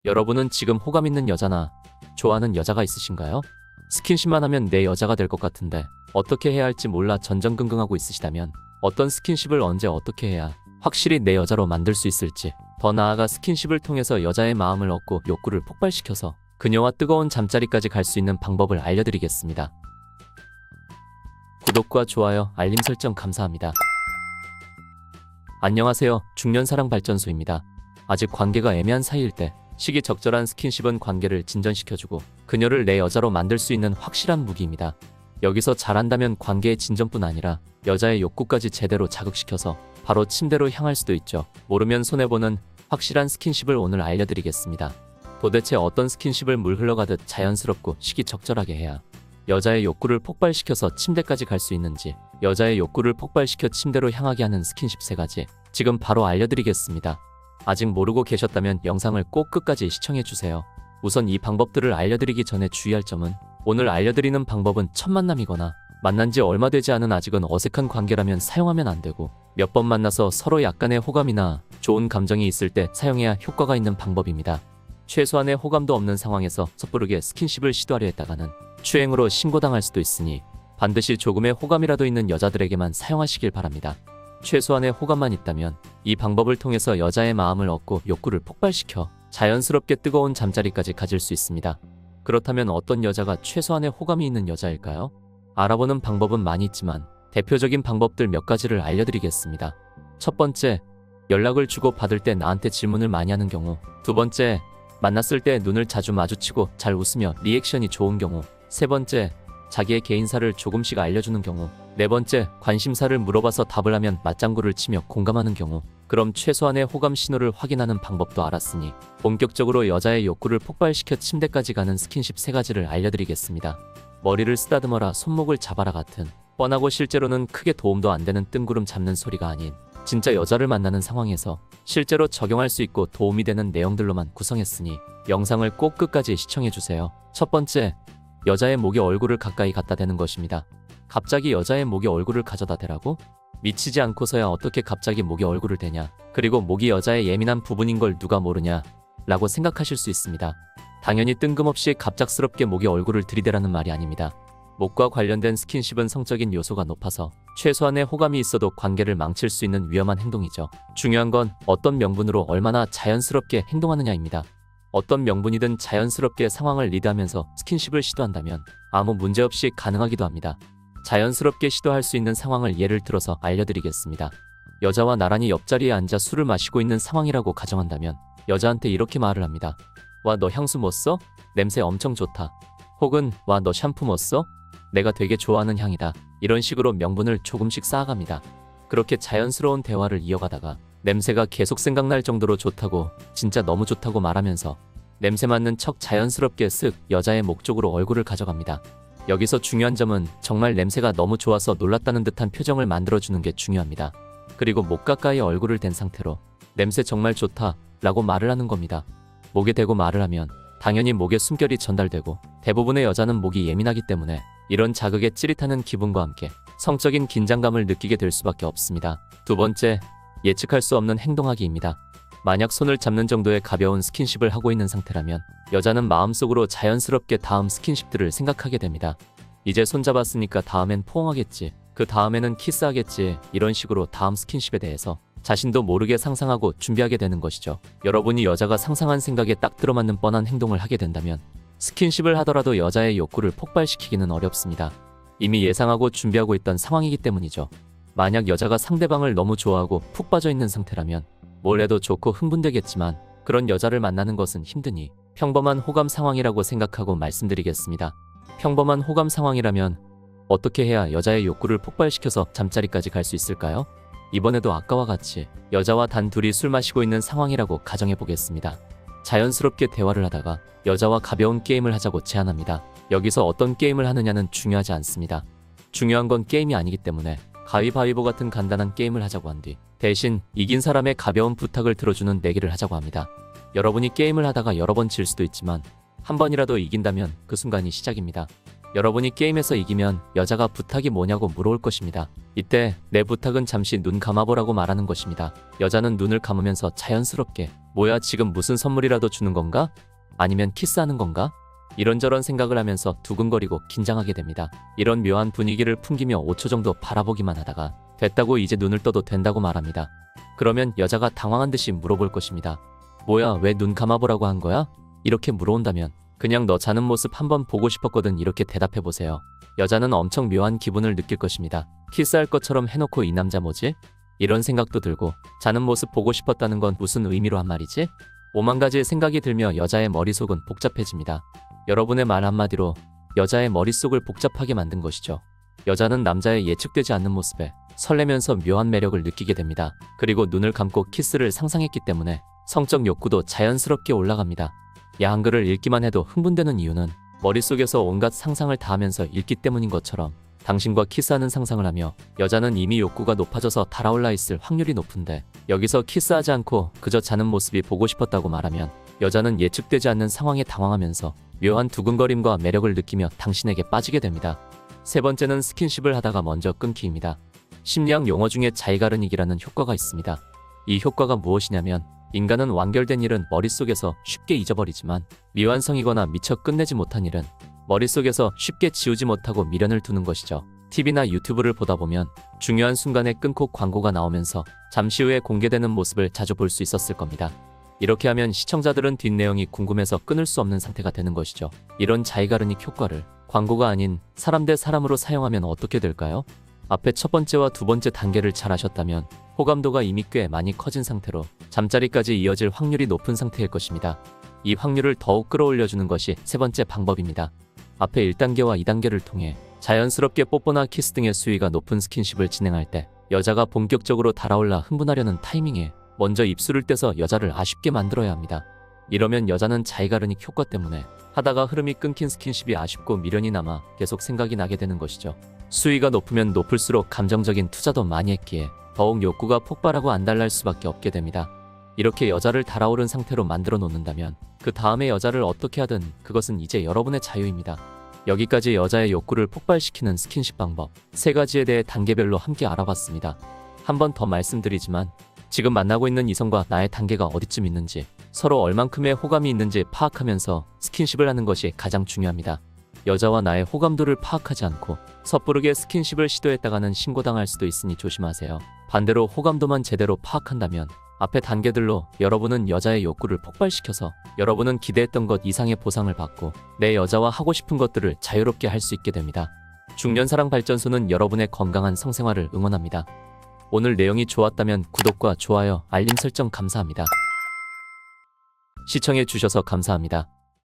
여러분은 지금 호감 있는 여자나 좋아하는 여자가 있으신가요? 스킨십만 하면 내 여자가 될 것 같은데 어떻게 해야 할지 몰라 전전긍긍하고 있으시다면 어떤 스킨십을 언제 어떻게 해야 확실히 내 여자로 만들 수 있을지, 더 나아가 스킨십을 통해서 여자의 마음을 얻고 욕구를 폭발시켜서 그녀와 뜨거운 잠자리까지 갈 수 있는 방법을 알려드리겠습니다. 구독과 좋아요, 알림 설정 감사합니다. 안녕하세요. 중년사랑발전소입니다. 아직 관계가 애매한 사이일 때 시기적절한 스킨십은 관계를 진전시켜주고 그녀를 내 여자로 만들 수 있는 확실한 무기입니다. 여기서 잘한다면 관계의 진전뿐 아니라 여자의 욕구까지 제대로 자극시켜서 바로 침대로 향할 수도 있죠. 모르면 손해보는 확실한 스킨십을 오늘 알려드리겠습니다. 도대체 어떤 스킨십을 물 흘러가듯 자연스럽고 시기적절하게 해야 여자의 욕구를 폭발시켜서 침대까지 갈 수 있는지, 여자의 욕구를 폭발시켜 침대로 향하게 하는 스킨십 3가지 지금 바로 알려드리겠습니다. 아직 모르고 계셨다면 영상을 꼭 끝까지 시청해주세요. 우선 이 방법들을 알려드리기 전에 주의할 점은, 오늘 알려드리는 방법은 첫 만남이거나 만난 지 얼마 되지 않은 아직은 어색한 관계라면 사용하면 안 되고, 몇 번 만나서 서로 약간의 호감이나 좋은 감정이 있을 때 사용해야 효과가 있는 방법입니다. 최소한의 호감도 없는 상황에서 섣부르게 스킨십을 시도하려 했다가는 추행으로 신고당할 수도 있으니 반드시 조금의 호감이라도 있는 여자들에게만 사용하시길 바랍니다. 최소한의 호감만 있다면 이 방법을 통해서 여자의 마음을 얻고 욕구를 폭발시켜 자연스럽게 뜨거운 잠자리까지 가질 수 있습니다. 그렇다면 어떤 여자가 최소한의 호감이 있는 여자일까요? 알아보는 방법은 많이 있지만 대표적인 방법들 몇 가지를 알려드리겠습니다. 첫 번째, 연락을 주고 받을 때 나한테 질문을 많이 하는 경우. 두 번째, 만났을 때 눈을 자주 마주치고 잘 웃으며 리액션이 좋은 경우. 세 번째, 자기의 개인사를 조금씩 알려주는 경우. 네 번째, 관심사를 물어봐서 답을 하면 맞장구를 치며 공감하는 경우. 그럼 최소한의 호감 신호를 확인하는 방법도 알았으니 본격적으로 여자의 욕구를 폭발시켜 침대까지 가는 스킨십 3가지를 알려드리겠습니다. 머리를 쓰다듬어라, 손목을 잡아라 같은 뻔하고 실제로는 크게 도움도 안 되는 뜬구름 잡는 소리가 아닌, 진짜 여자를 만나는 상황에서 실제로 적용할 수 있고 도움이 되는 내용들로만 구성했으니 영상을 꼭 끝까지 시청해주세요. 첫 번째, 여자의 목에 얼굴을 가까이 갖다 대는 것입니다. 갑자기 여자의 목에 얼굴을 가져다 대라고? 미치지 않고서야 어떻게 갑자기 목에 얼굴을 대냐, 그리고 목이 여자의 예민한 부분인 걸 누가 모르냐 라고 생각하실 수 있습니다. 당연히 뜬금없이 갑작스럽게 목에 얼굴을 들이대라는 말이 아닙니다. 목과 관련된 스킨십은 성적인 요소가 높아서 최소한의 호감이 있어도 관계를 망칠 수 있는 위험한 행동이죠. 중요한 건 어떤 명분으로 얼마나 자연스럽게 행동하느냐입니다. 어떤 명분이든 자연스럽게 상황을 리드하면서 스킨십을 시도한다면 아무 문제없이 가능하기도 합니다. 자연스럽게 시도할 수 있는 상황을 예를 들어서 알려드리겠습니다. 여자와 나란히 옆자리에 앉아 술을 마시고 있는 상황이라고 가정한다면 여자한테 이렇게 말을 합니다. 와, 너 향수 뭐 써? 냄새 엄청 좋다. 혹은 와, 너 샴푸 뭐 써? 내가 되게 좋아하는 향이다. 이런 식으로 명분을 조금씩 쌓아갑니다. 그렇게 자연스러운 대화를 이어가다가 냄새가 계속 생각날 정도로 좋다고, 진짜 너무 좋다고 말하면서 냄새 맡는 척 자연스럽게 쓱 여자의 목 쪽으로 얼굴을 가져갑니다. 여기서 중요한 점은 정말 냄새가 너무 좋아서 놀랐다는 듯한 표정을 만들어주는 게 중요합니다. 그리고 목 가까이 얼굴을 댄 상태로 냄새 정말 좋다 라고 말을 하는 겁니다. 목에 대고 말을 하면 당연히 목에 숨결이 전달되고 대부분의 여자는 목이 예민하기 때문에 이런 자극에 찌릿하는 기분과 함께 성적인 긴장감을 느끼게 될 수밖에 없습니다. 두 번째, 예측할 수 없는 행동하기입니다. 만약 손을 잡는 정도의 가벼운 스킨십을 하고 있는 상태라면 여자는 마음속으로 자연스럽게 다음 스킨십들을 생각하게 됩니다. 이제 손 잡았으니까 다음엔 포옹하겠지, 그 다음에는 키스하겠지, 이런 식으로 다음 스킨십에 대해서 자신도 모르게 상상하고 준비하게 되는 것이죠. 여러분이 여자가 상상한 생각에 딱 들어맞는 뻔한 행동을 하게 된다면 스킨십을 하더라도 여자의 욕구를 폭발시키기는 어렵습니다. 이미 예상하고 준비하고 있던 상황이기 때문이죠. 만약 여자가 상대방을 너무 좋아하고 푹 빠져 있는 상태라면 뭘 해도 좋고 흥분되겠지만 그런 여자를 만나는 것은 힘드니 평범한 호감 상황이라고 생각하고 말씀드리겠습니다. 평범한 호감 상황이라면 어떻게 해야 여자의 욕구를 폭발시켜서 잠자리까지 갈 수 있을까요? 이번에도 아까와 같이 여자와 단 둘이 술 마시고 있는 상황이라고 가정해 보겠습니다. 자연스럽게 대화를 하다가 여자와 가벼운 게임을 하자고 제안합니다. 여기서 어떤 게임을 하느냐는 중요하지 않습니다. 중요한 건 게임이 아니기 때문에 가위바위보 같은 간단한 게임을 하자고 한 뒤 대신 이긴 사람의 가벼운 부탁을 들어주는 내기를 하자고 합니다. 여러분이 게임을 하다가 여러 번 질 수도 있지만 한 번이라도 이긴다면 그 순간이 시작입니다. 여러분이 게임에서 이기면 여자가 부탁이 뭐냐고 물어올 것입니다. 이때 내 부탁은 잠시 눈 감아보라고 말하는 것입니다. 여자는 눈을 감으면서 자연스럽게 뭐야, 지금 무슨 선물이라도 주는 건가? 아니면 키스하는 건가? 이런저런 생각을 하면서 두근거리고 긴장하게 됩니다. 이런 묘한 분위기를 풍기며 5초 정도 바라보기만 하다가 됐다고 이제 눈을 떠도 된다고 말합니다. 그러면 여자가 당황한 듯이 물어볼 것입니다. 뭐야, 왜 눈 감아보라고 한 거야? 이렇게 물어온다면 그냥 너 자는 모습 한번 보고 싶었거든, 이렇게 대답해보세요. 여자는 엄청 묘한 기분을 느낄 것입니다. 키스할 것처럼 해놓고 이 남자 뭐지? 이런 생각도 들고 자는 모습 보고 싶었다는 건 무슨 의미로 한 말이지? 5만 가지의 생각이 들며 여자의 머릿속은 복잡해집니다. 여러분의 말 한마디로 여자의 머릿속을 복잡하게 만든 것이죠. 여자는 남자의 예측되지 않는 모습에 설레면서 묘한 매력을 느끼게 됩니다. 그리고 눈을 감고 키스를 상상했기 때문에 성적 욕구도 자연스럽게 올라갑니다. 야한글을 읽기만 해도 흥분되는 이유는 머릿속에서 온갖 상상을 다 하면서 읽기 때문인 것처럼 당신과 키스하는 상상을 하며 여자는 이미 욕구가 높아져서 달아올라 있을 확률이 높은데 여기서 키스하지 않고 그저 자는 모습이 보고 싶었다고 말하면 여자는 예측되지 않는 상황에 당황하면서 묘한 두근거림과 매력을 느끼며 당신에게 빠지게 됩니다. 세 번째는 스킨십을 하다가 먼저 끊기입니다. 심리학 용어 중에 자이가르닉이라는 효과가 있습니다. 이 효과가 무엇이냐면 인간은 완결된 일은 머릿속에서 쉽게 잊어버리지만 미완성이거나 미처 끝내지 못한 일은 머릿속에서 쉽게 지우지 못하고 미련을 두는 것이죠. TV나 유튜브를 보다 보면 중요한 순간에 끊고 광고가 나오면서 잠시 후에 공개되는 모습을 자주 볼 수 있었을 겁니다. 이렇게 하면 시청자들은 뒷내용이 궁금해서 끊을 수 없는 상태가 되는 것이죠. 이런 자이가르닉 효과를 광고가 아닌 사람 대 사람으로 사용하면 어떻게 될까요? 앞에 첫 번째와 두 번째 단계를 잘 하셨다면 호감도가 이미 꽤 많이 커진 상태로 잠자리까지 이어질 확률이 높은 상태일 것입니다. 이 확률을 더욱 끌어올려주는 것이 세 번째 방법입니다. 앞에 1단계와 2단계를 통해 자연스럽게 뽀뽀나 키스 등의 수위가 높은 스킨십을 진행할 때 여자가 본격적으로 달아올라 흥분하려는 타이밍에 먼저 입술을 떼서 여자를 아쉽게 만들어야 합니다. 이러면 여자는 자이가르닉 효과 때문에 하다가 흐름이 끊긴 스킨십이 아쉽고 미련이 남아 계속 생각이 나게 되는 것이죠. 수위가 높으면 높을수록 감정적인 투자도 많이 했기에 더욱 욕구가 폭발하고 안달날 수밖에 없게 됩니다. 이렇게 여자를 달아오른 상태로 만들어 놓는다면 그 다음에 여자를 어떻게 하든 그것은 이제 여러분의 자유입니다. 여기까지 여자의 욕구를 폭발시키는 스킨십 방법 3가지에 대해 단계별로 함께 알아봤습니다. 한 번 더 말씀드리지만 지금 만나고 있는 이성과 나의 단계가 어디쯤 있는지 서로 얼만큼의 호감이 있는지 파악하면서 스킨십을 하는 것이 가장 중요합니다. 여자와 나의 호감도를 파악하지 않고 섣부르게 스킨십을 시도했다가는 신고당할 수도 있으니 조심하세요. 반대로 호감도만 제대로 파악한다면 앞의 단계들로 여러분은 여자의 욕구를 폭발시켜서 여러분은 기대했던 것 이상의 보상을 받고 내 여자와 하고 싶은 것들을 자유롭게 할 수 있게 됩니다. 중년사랑발전소는 여러분의 건강한 성생활을 응원합니다. 오늘 내용이 좋았다면 구독과 좋아요, 알림 설정 감사합니다. 시청해 주셔서 감사합니다.